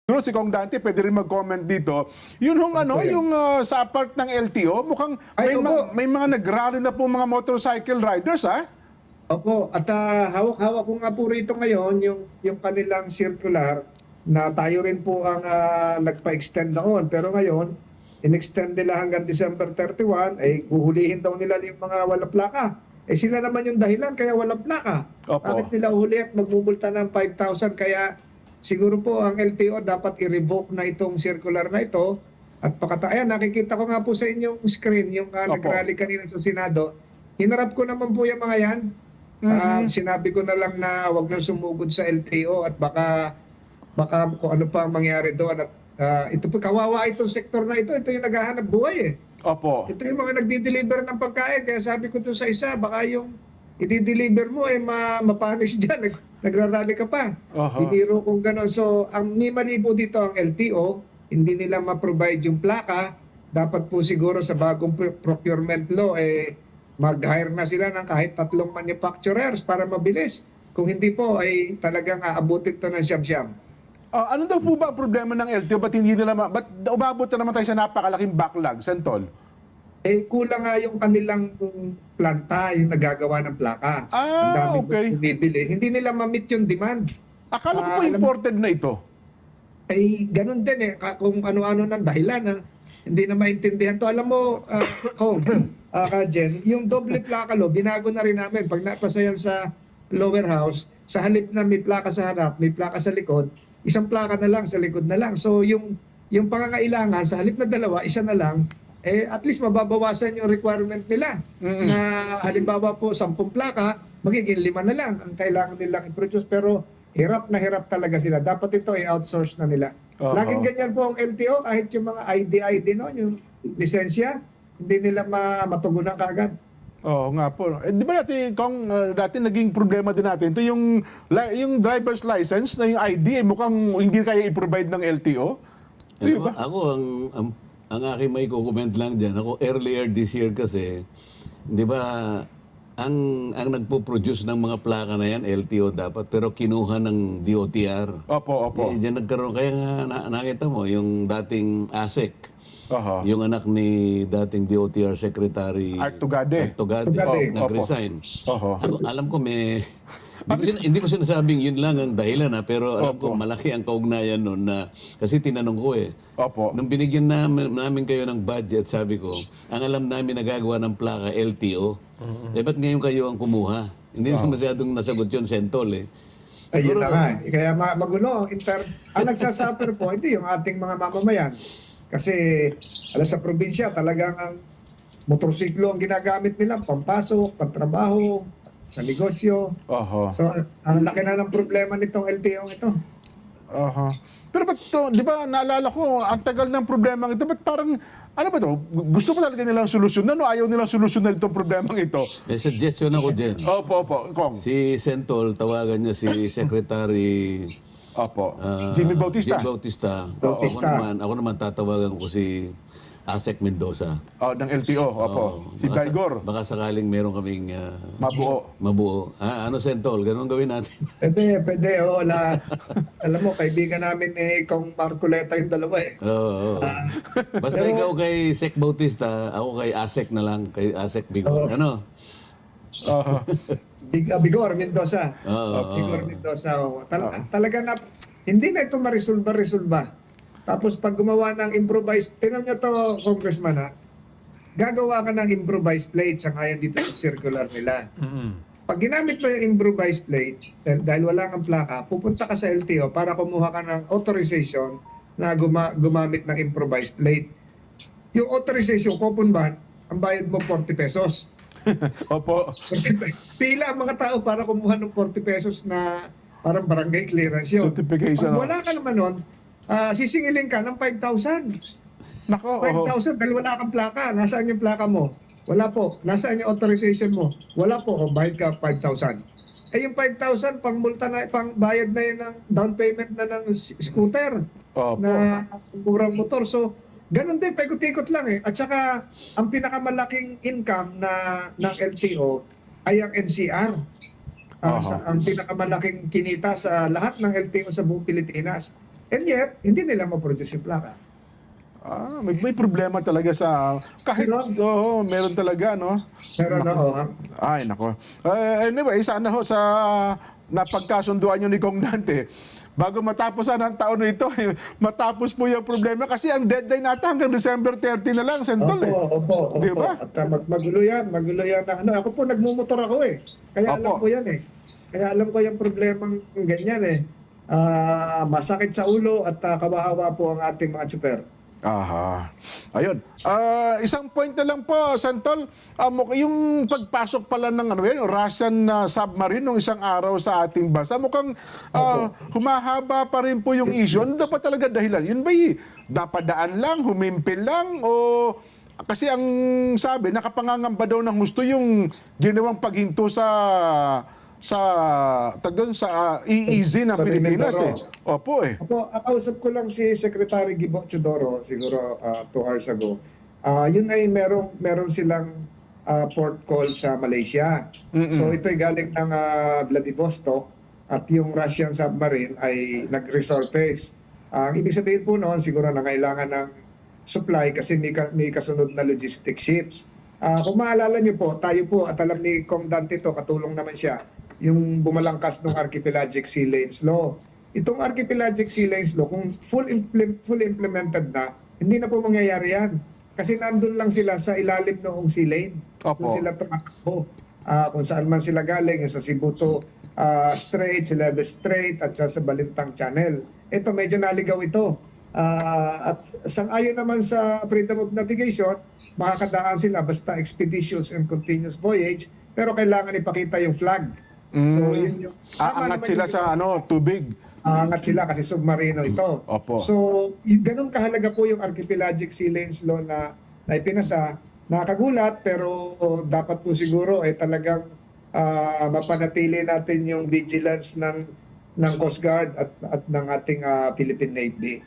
Siguro si Kong Dante pwede rin mag-comment dito. Yun hong yung sa part ng LTO, mukhang may mga nag-rally na po mga motorcycle riders, ha? Opo, at hawak-hawak ko nga po rito ngayon yung kanilang circular na tayo rin po ang nagpa-extend noon. Pero ngayon, in-extend nila hanggang December 31, ay huhulihin daw nila yung mga walang plaka. Eh sila naman yung dahilan kaya walang plaka. Opo. Bakit nila uhuli at magmumulta ng 5,000? Kaya siguro po ang LTO dapat i-revoke na itong circular na ito. At ayan, nakikita ko nga po sa inyong screen yung nag-rally kanina sa Senado. Hinarap ko naman po yung mga yan. Sinabi ko na lang na wag nang sumugod sa LTO at baka kung ano pa ang mangyari doon. At ito po, kawawa itong sektor na ito. Ito yung naghahanap buhay eh. Opo. Ito yung mga nagdi-deliver ng pagkain. Kaya sabi ko to sa isa, baka yung i-deliver mo mapanis dyan. Nagrarally ka pa. Biniro kong gano'n. So, ang may mali po dito ang LTO, hindi nila ma-provide yung plaka. Dapat po siguro sa bagong procurement law, mag-hire na sila ng kahit 3 manufacturers para mabilis. Kung hindi po, ay talagang aabutin to ng siyam-siyam. Ano daw po ba ang problema ng LTO? Ba't hindi nila ba't umabot na naman tayo sa napakalaking backlog, Sentol? Kulang nga yung kanilang planta, yung nagagawa ng plaka. Ang dami okay. bibili. Hindi nila ma-meet yung demand. Akala ko po imported na ito. Ganun din kung ano-ano ng dahilan. Hindi na maintindihan to. Alam mo, Jen, yung doble plaka binago na rin namin. Pag napasayan sa lower house, sa halip na may plaka sa harap, may plaka sa likod, isang plaka na lang, sa likod na lang. So yung pangangailangan, sa halip na 2, isa na lang, at least mababawasan yung requirement nila. Na halimbawa po 10 plaka, magiging 5 na lang ang kailangan nilang i-produce. Pero hirap na hirap talaga sila. Dapat ito i-outsource na nila. Laging ganyan po ang LTO, kahit yung mga ID, yung lisensya, hindi nila matugunan kaagad. Oo nga po. Di ba dati naging problema din natin, ito yung driver's license na yung ID, mukhang hindi kaya i-provide ng LTO? Di ba? Ako, ang aking may comment lang dyan, ako earlier this year kasi, di ba, ang nagpo-produce ng mga plaka na yan, LTO dapat, pero kinuha ng DOTR. Opo. Diyan nagkaroon, kaya nga nakita mo, yung dating ASEC, yung anak ni dating DOTR Secretary Art Tugade. nag-resign. Alam ko hindi ko sinasabing yun lang ang dahilan pero alam ko malaki ang kaugnayan noon na kasi tinanong ko nung binigyan namin kayo ng budget, sabi ko, ang alam namin nagagawa ng plaka LTO. Ba't ngayon kayo ang kumuha? Hindi na masyadong nasagot yun, Sentol Ayun na nga. Kaya magulo. Ang nagsasuffer po, hindi yung ating mga mamamayan. Kasi sa probinsya, talagang ang motorsiklo ang ginagamit nila, pampasok, pantrabaho, sa negosyo. So, ang laki na ng problema nitong LTO ito. Pero ba't to, di ba, naalala ko, ang tagal ng problema ito, ba't parang, ano ba ito? Gusto mo talaga nilang solusyonan o ayaw nilang solusyonan itong problema ito? May suggestion ako dyan. Opo, Kong. Si Sentol, tawagan niya si Secretary Jimmy Bautista. Ako naman tatawagan ko si ASEC Mendoza. Ng LTO, si Daigor. Baka sakaling meron kaming Mabuo. Ano, Sentol, ganun gawin natin. Pwede. Alam mo, kaibigan namin kung Marcoleta yung dalawa Basta ikaw kay Sec Bautista, ako kay ASEC na lang, kay ASEC Bigor. Ano? Bigor Mendoza. Bigor Mendoza. Talaga na, hindi na ito marisulba. Tapos pag gumawa ng improvised, tinan nyo to, Congressman gagawa ka ng improvised plate sa kaya dito sa circular nila. Pag ginamit mo yung improvised plate, dahil wala kang plaka, pupunta ka sa LTO para kumuha ka ng authorization na gumamit ng improvised plate. Yung authorization, coupon ban, ang bayad mo 40 pesos. Pila ang mga tao para kumuha ng 40 pesos na parang barangay clearance yun. Certification. Pag wala ka naman nun, sisingilin ka ng 5,000. Nako. 5,000 dahil wala kang plaka. Nasaan yung plaka mo? Wala po. Nasaan yung authorization mo? Wala po. Bayad ka 5,000. Yung 5,000 pang multa na, pang bayad na yun ng down payment na ng scooter. Na murang motor. So, ganun din, paikot-ikot lang At saka, ang pinakamalaking income ng LTO ay ang NCR. Ang pinakamalaking kinita sa lahat ng LTO sa buong Pilipinas. And yet, hindi nila ma-produce yung plaka. May problema talaga sa kahit meron talaga, no? Pero Ay, nako. Anyway, sana ho sa napagkasunduan nyo ni Kong Dante, bago matapos ang taon nito, matapos po yung problema kasi ang deadline natin hanggang December 30 na lang, Sentol. Opo. Di ba? At magulo yan na, ako po nagmumotor ako Kaya alam ko yan Kaya alam ko yung problemang ganyan masakit sa ulo at kawawa po ang ating mga tsuper. Aha. Ayun. Isang point na lang po, Santol. Yung pagpasok pala ng Russian submarine nung isang araw sa ating bansa, mukhang humahaba pa rin po yung issue. Ano dapat talaga dahilan? Yun ba dapadaan lang, humimpil lang, o kasi ang sabi, nakapangangamba daw ng gusto yung ginawang paghinto sa EEZ ng Pilipinas Opo Opo, kausap ko lang si Secretary Gibo Chodoro siguro 2 hours ago. Yun ay meron silang port call sa Malaysia. So ito'y galing ng Vladivostok at yung Russian submarine ay nag-resurface. Ang ibig sabihin po noon siguro na kailangan ng supply kasi may kasunod na logistic ships. Kung maalala niyo po, tayo po at alam ni Kong Dante to, katulong naman siya, yung bumalangkas ng Archipelagic Sea Lanes Law. Itong Archipelagic Sea Lanes Law, kung full implemented na, hindi na po mangyayari yan. Kasi nandun lang sila sa ilalim noong sea lane. Doon sila tumatakbo. Kung saan man sila galing, sa Sibuto Strait, Celebes Strait, at sa Balintang Channel. Ito, medyo naligaw ito. At sang-ayon naman sa freedom of navigation, makakadaan sila basta expeditious and continuous voyage, pero kailangan ipakita yung flag. So yun yung aangat sila sa tubig. Aangat sila kasi submarino ito. Opo. So ganun kahalaga po yung Archipelagic Sea Lanes Law na ipinasa. Nakakagulat pero dapat po siguro talagang mapanatili natin yung vigilance ng Coast Guard at ng ating Philippine Navy.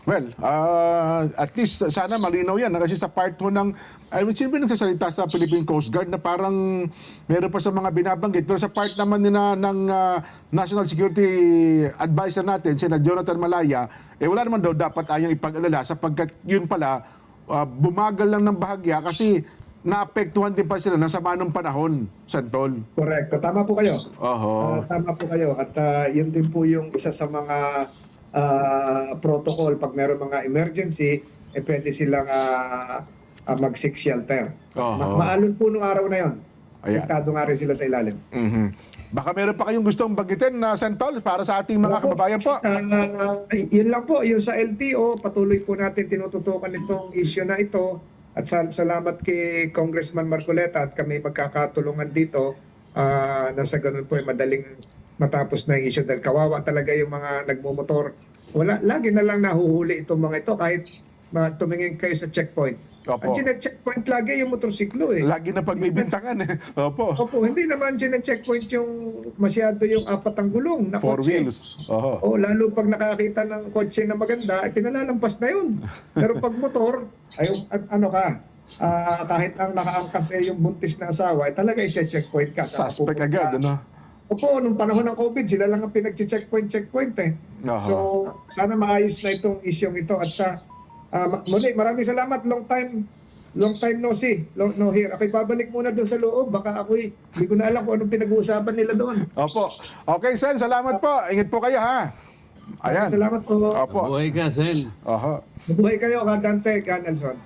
Well, at least sana malinaw yan kasi sa part ho ng sino ba nagsasalita sa Philippine Coast Guard na parang meron pa sa mga binabanggit, pero sa part naman nila ng National Security Advisor natin, Sina Jonathan Malaya, wala naman daw dapat ayang ipag-alala sapagkat yun pala bumagal lang ng bahagya kasi naapektuhan din pa sila ng sama ng panahon, Santol. Correct. Tama po kayo. Tama po kayo. At yun din po yung isa sa mga protocol pag meron mga emergency, pwede silang mag-seek shelter. Maalon po nung araw na yon. Apektado nga rin sila sa ilalim. Baka meron pa kayong gustong banggitin na Santol para sa ating mga kababayan po. Yun lang po, yung sa LTO, patuloy po natin tinututukan itong issue na ito. At salamat kay Congressman Marcoleta at kami magkakatulungan dito na sa ganun po madaling matapos na yung issue dahil kawawa talaga yung mga nagmumotor. Lagi na lang nahuhuli itong mga ito kahit tumingin kayo sa checkpoint. Ang checkpoint lagi yung motorsiklo Lagi na pag may bintangan Opo, hindi naman checkpoint yung masyado yung apat ang gulong na 4 wheels. Lalo pag nakakita ng kotse na maganda, pinalalampas na yun. Pero pag motor, kahit ang nakaangkas yung buntis na asawa, talaga i-checkpoint ka. Suspect agad, Opo, nung panahon ng COVID, sila lang ang pinag-checkpoint So, sana maayos na itong isyong ito. At muli, maraming salamat. Long time no see, no hear. Ako'y babalik muna doon sa loob. Baka hindi ko na alam kung anong pinag-uusapan nila doon. Opo. Okay, Sen, salamat po. Ingat po kayo, ha? Ayan. Salamat po. Opo. Buhay ka, Sen. Mabuhay kayo, Dante, Nelson.